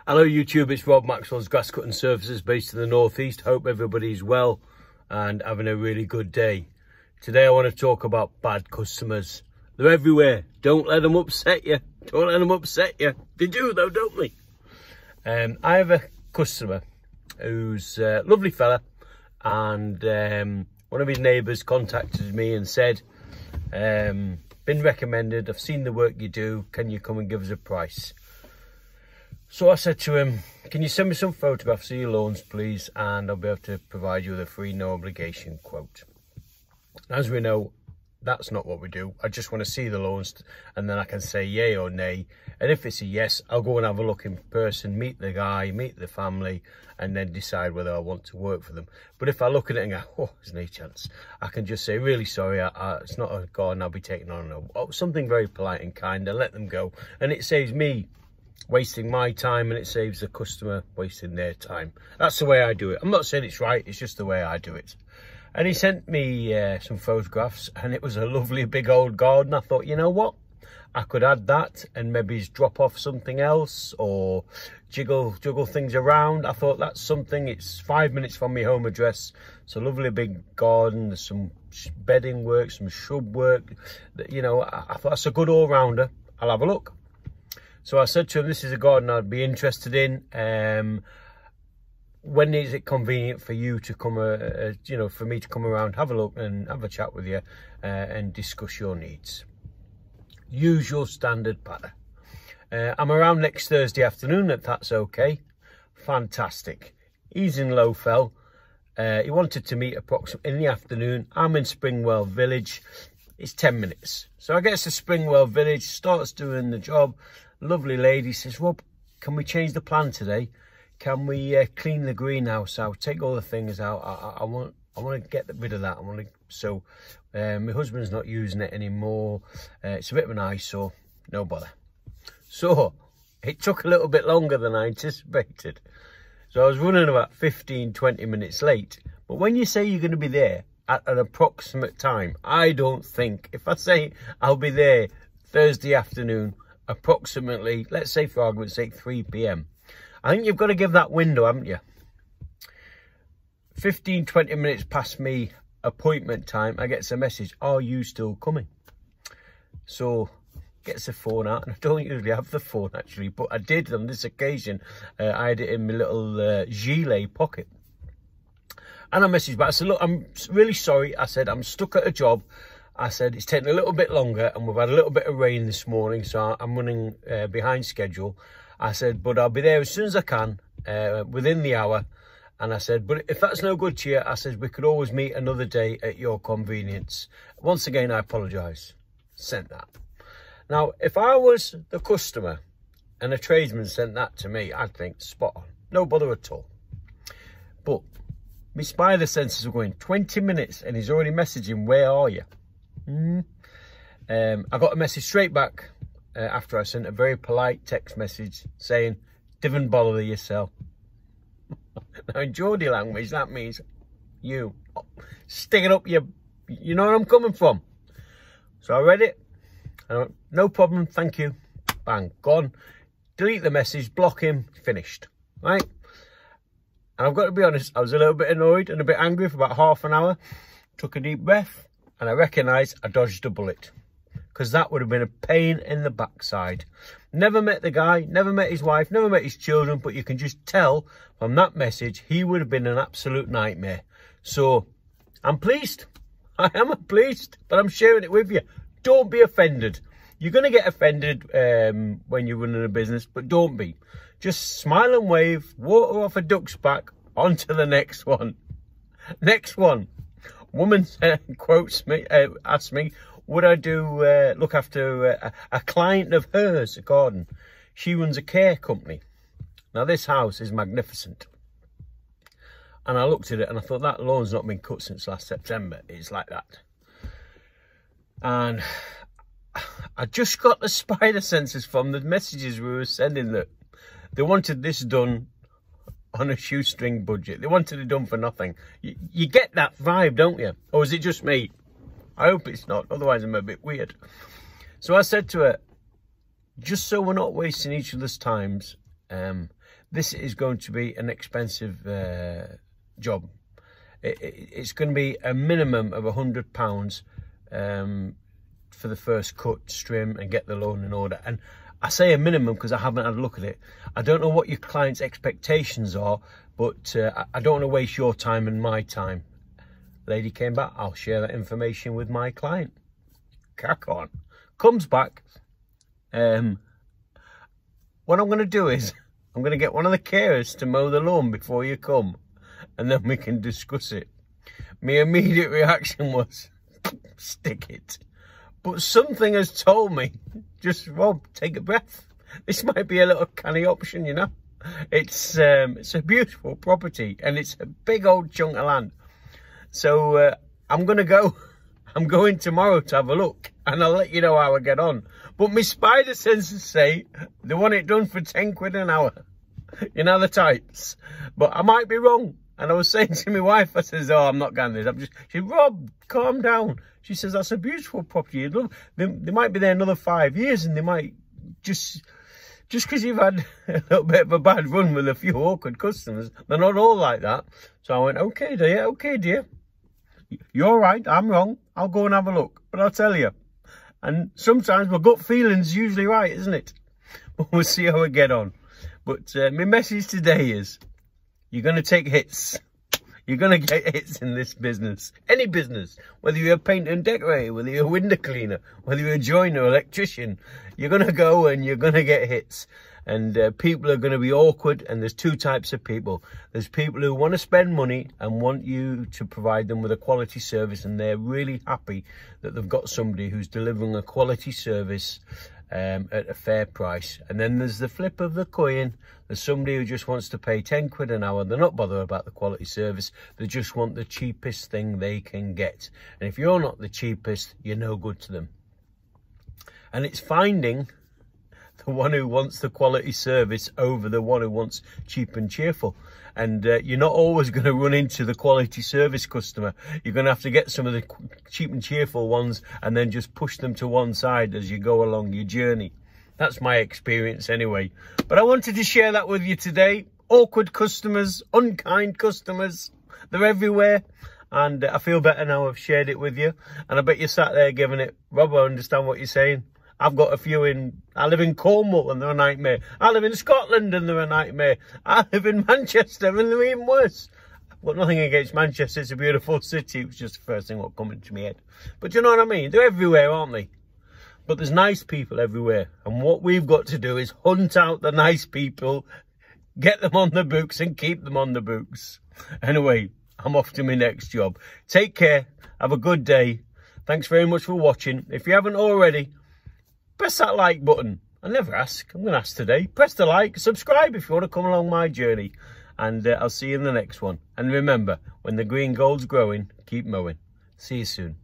Hello YouTube, it's Rob, Maxwells Grass Cutting Services based in the northeast. Hope everybody's well and having a really good day. Today I want to talk about bad customers. They're everywhere. Don't let them upset you. Don't let them upset you. They do though, don't they? I have a customer who's a lovely fella, and one of his neighbours contacted me and said, been recommended, I've seen the work you do, can you come and give us a price? So I said to him, can you send me some photographs of your lawns, please, and I'll be able to provide you with a free, no obligation quote. As we know, that's not what we do. I just want to see the lawns and then I can say yay or nay. And if it's a yes, I'll go and have a look in person, meet the guy, meet the family, and then decide whether I want to work for them. But if I look at it and go, oh, there's no chance, I can just say, really sorry, it's not a garden I'll be taking on. Something very polite and kind, and let them go. And it saves me wasting my time, and it saves the customer wasting their time. That's the way I do it. I'm not saying it's right, it's just the way I do it. And he sent me some photographs, and it was a lovely big old garden. I thought, you know what, I could add that and maybe drop off something else or juggle things around. I thought that's something. It's 5 minutes from my home address. It's a lovely big garden. There's some bedding work, some shrub work. You know, I thought that's a good all-rounder. I'll have a look. So I said to him, this is a garden I'd be interested in. When is it convenient for you to come, you know, for me to come around, have a look and have a chat with you and discuss your needs? Usual standard pattern. I'm around next Thursday afternoon, if that's okay. Fantastic. He's in Lowfell. He wanted to meet approximately in the afternoon. I'm in Springwell Village. It's 10 minutes. So I get to Springwell Village, starts doing the job. Lovely lady says, Rob, can we change the plan today? Can we clean the greenhouse out, take all the things out? I want to get rid of that. So my husband's not using it anymore. It's a bit of an eyesore, no bother. So it took a little bit longer than I anticipated. So I was running about 15-20 minutes late. But when you say you're going to be there at an approximate time, I don't think, if I say I'll be there Thursday afternoon, approximately, let's say for argument's sake, 3 p.m. I think you've got to give that window, haven't you? 15-20 minutes past me appointment time, I get a message, are you still coming? So gets the phone out, and I don't usually have the phone actually, but I did on this occasion. I had it in my little gilet pocket, and I messaged back. I said, look, I'm really sorry. I said, I'm stuck at a job. I said, it's taking a little bit longer and we've had a little bit of rain this morning, so I'm running behind schedule. I said, but I'll be there as soon as I can, within the hour. And I said, but if that's no good to you, I said, we could always meet another day at your convenience. Once again, I apologise. Sent that. Now, if I was the customer and a tradesman sent that to me, I'd think, spot on. No bother at all. But my spider senses are going 20 minutes and he's already messaging, where are you? I got a message straight back after I sent a very polite text message saying, "Divin bother yourself." Now in Geordie language that means you stick it up you know where I'm coming from. So I read it. I went, no problem, thank you. Bang, gone. Delete the message, block him, finished. Right? And I've got to be honest, I was a little bit annoyed and a bit angry for about half an hour. Took a deep breath. And I recognised I dodged a bullet, because that would have been a pain in the backside. Never met the guy, never met his wife, never met his children, but you can just tell from that message he would have been an absolute nightmare. So I'm pleased. I am pleased, but I'm sharing it with you. Don't be offended. You're going to get offended when you're running a business, but don't be. Just smile and wave, water off a duck's back, on to the next one. Next one. Woman asked me, would I look after a client of hers, a garden? She runs a care company. Now this house is magnificent. And I looked at it and I thought, that lawn's not been cut since last September. It's like that. And I just got the spider senses from the messages we were sending that they wanted this done on a shoestring budget. They wanted it done for nothing. You get that vibe, don't you? Or is it just me? I hope it's not, otherwise I'm a bit weird. So I said to her, just so we're not wasting each other's times, This is going to be an expensive job. It's going to be a minimum of £100 for the first cut, trim and get the lawn in order. And I say a minimum because I haven't had a look at it. I don't know what your client's expectations are, but I don't want to waste your time and my time. Lady came back, I'll share that information with my client. Crack on. Comes back. What I'm going to do is, I'm going to get one of the carers to mow the lawn before you come, and then we can discuss it. My immediate reaction was, stick it. But something has told me, just, Rob, take a breath. This might be a little canny option, you know. It's a beautiful property, and it's a big old chunk of land. So I'm going to go. I'm going tomorrow to have a look, and I'll let you know how I get on. But my spider senses say they want it done for 10 quid an hour. You know the types. But I might be wrong. And I was saying to my wife, I says, oh, I'm not going this. She said, Rob, calm down. She says, that's a beautiful property. They might be there another 5 years, and they might just because you've had a little bit of a bad run with a few awkward customers, they're not all like that. So I went, okay, dear. You're right, I'm wrong. I'll go and have a look. But I'll tell you. And sometimes my gut feeling's usually right, isn't it? But we'll see how we get on. But my message today is, you're going to take hits. You're going to get hits in this business. Any business. Whether you're a painter and decorator, whether you're a window cleaner, whether you're a joiner, electrician. You're going to go and you're going to get hits. And people are going to be awkward. And there's two types of people. There's people who want to spend money and want you to provide them with a quality service. And they're really happy that they've got somebody who's delivering a quality service at a fair price. And then there's the flip of the coin. There's somebody who just wants to pay 10 quid an hour. They're not bothered about the quality service. They just want the cheapest thing they can get. And if you're not the cheapest, you're no good to them. And it's finding the one who wants the quality service over the one who wants cheap and cheerful. And you're not always going to run into the quality service customer. You're going to have to get some of the cheap and cheerful ones and then just push them to one side as you go along your journey. That's my experience anyway. But I wanted to share that with you today. Awkward customers, unkind customers, they're everywhere. And I feel better now I've shared it with you. And I bet you sat there giving it, Rob, I understand what you're saying. I've got a few I live in Cornwall and they're a nightmare. I live in Scotland and they're a nightmare. I live in Manchester and they're even worse. I've got nothing against Manchester, it's a beautiful city. It was just the first thing that come into my head. But you know what I mean? They're everywhere, aren't they? But there's nice people everywhere. And what we've got to do is hunt out the nice people, get them on the books and keep them on the books. Anyway, I'm off to my next job. Take care. Have a good day. Thanks very much for watching. If you haven't already, press that like button. I never ask. I'm going to ask today. Press the like. Subscribe if you want to come along my journey. And I'll see you in the next one. And remember, when the green gold's growing, keep mowing. See you soon.